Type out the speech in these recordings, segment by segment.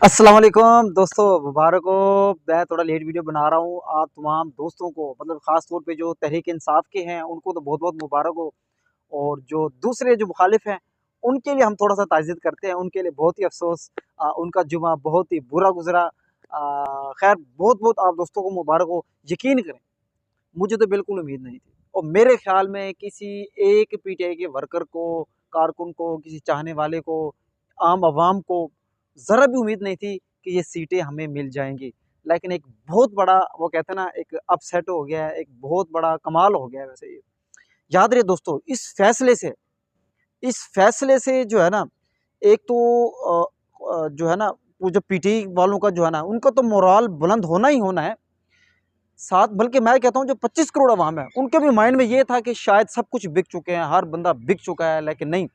अस्सलाम वालेकुम दोस्तों, मुबारक हो। मैं थोड़ा लेट वीडियो बना रहा हूँ। आप तमाम दोस्तों को मतलब ख़ास तौर पे जो तहरीक इंसाफ के हैं उनको तो बहुत बहुत मुबारक हो। और जो दूसरे जो मुखालिफ हैं उनके लिए हम थोड़ा सा ताज़ियत करते हैं, उनके लिए बहुत ही अफसोस। उनका जुमा बहुत ही बुरा गुजरा। खैर बहुत बहुत आप दोस्तों को मुबारक हो। यकीन करें, मुझे तो बिल्कुल उम्मीद नहीं थी और मेरे ख्याल में किसी एक पीटीआई के वर्कर को, कारकुन को, किसी चाहने वाले को, आम आवाम को ज़रा भी उम्मीद नहीं थी कि ये सीटें हमें मिल जाएंगी। लेकिन एक बहुत बड़ा, वो कहते हैं ना, एक अपसेट हो गया है, एक बहुत बड़ा कमाल हो गया है। वैसे ये याद रहे दोस्तों, इस फैसले से जो है ना, एक तो जो है ना, वो जो पीटीआई वालों का जो है ना, उनका तो मोराल बुलंद होना ही होना है। साथ बल्कि मैं कहता हूँ जो 25 करोड़ अवाम है, उनके भी माइंड में ये था कि शायद सब कुछ बिक चुके हैं, हर बंदा बिक चुका है। लेकिन नहीं,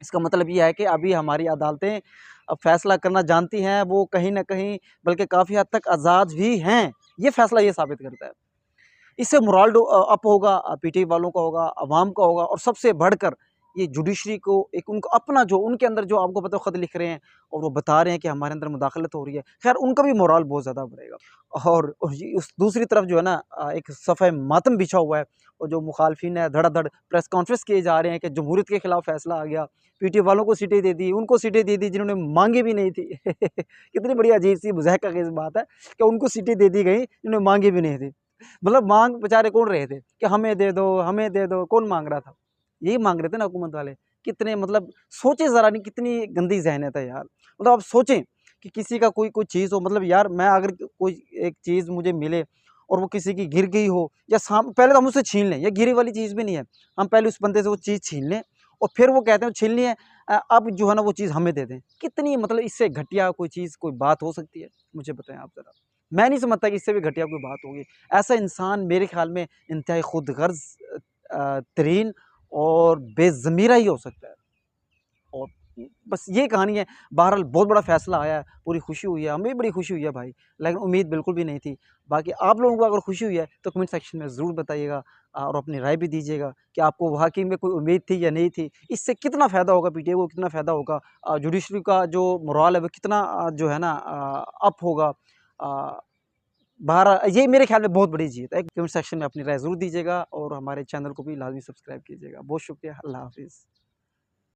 इसका मतलब ये है कि अभी हमारी अदालतें अब फैसला करना जानती हैं, वो कहीं न कहीं बल्कि काफ़ी हद तक आज़ाद भी हैं। ये फैसला ये साबित करता है। इससे मोराल अप होगा, पीटीआई वालों का होगा, अवाम का होगा, और सबसे बढ़कर ये जुडिशरी को एक उनका अपना जो उनके अंदर जो आपको पता है ख़त लिख रहे हैं और वो बता रहे हैं कि हमारे अंदर मुदाखलत हो रही है, खैर उनका भी मोराल बहुत ज़्यादा बढ़ेगा। और ये उस दूसरी तरफ जो है ना, एक सफ़े मातम बिछा हुआ है और जो मुखालफिन है धड़ाधड़ प्रेस कॉन्फ्रेंस किए जा रहे हैं कि जमहूरियत के खिलाफ फैसला आ गया, पीटीआई वालों को सीटें दे दी, उनको सीटें दे दी जिन्होंने मांगी भी नहीं थी। कितनी बड़ी अजीब सी मुज़हक़ बात है कि उनको सीटें दे दी गई जिन्होंने मांगी भी नहीं थी। मतलब मांग बेचारे कौन रहे थे कि हमें दे दो, कौन मांग रहा था? यही मांग रहे थे ना हुकूमत वाले। कितने मतलब सोचे ज़रा नहीं, कितनी गंदी ज़हनियत है यार। मतलब आप सोचें कि किसी का कोई कोई चीज़ हो, मतलब यार मैं अगर कोई एक चीज़ मुझे मिले और वो किसी की गिर गई हो या पहले तो हम उससे छीन लें, ये गिरी वाली चीज़ भी नहीं है। हम पहले उस बंदे से वो चीज़ छीन लें और फिर वो कहते हैं छीननी है, अब जो है ना वो चीज़ हमें दे दें। कितनी मतलब इससे घटिया कोई चीज़, कोई बात हो सकती है? मुझे बताएँ आप ज़रा। मैं नहीं समझता कि इससे भी घटिया कोई बात होगी। ऐसा इंसान मेरे ख़्याल में इंतहाई खुदगर्ज़ तरीन और बेज़मीरा ही हो सकता है। और बस ये कहानी है। बहरहाल बहुत बड़ा फ़ैसला आया है, पूरी खुशी हुई है, हमें भी बड़ी खुशी हुई है भाई, लेकिन उम्मीद बिल्कुल भी नहीं थी। बाकी आप लोगों को अगर खुशी हुई है तो कमेंट सेक्शन में ज़रूर बताइएगा, और अपनी राय भी दीजिएगा कि आपको वाक़ई में कोई उम्मीद थी या नहीं थी। इससे कितना फ़ायदा होगा पीटीआई को, कितना फ़ायदा होगा, जुडिशरी का जो मोरल है वो कितना जो है ना अप होगा। अ, बहरहाल ये मेरे ख़्याल में बहुत बड़ी जीत है। कमेंट सेक्शन में अपनी राय ज़रूर दीजिएगा और हमारे चैनल को भी लाज़मी सब्सक्राइब कीजिएगा। बहुत शुक्रिया, अल्लाह हाफ़िज़।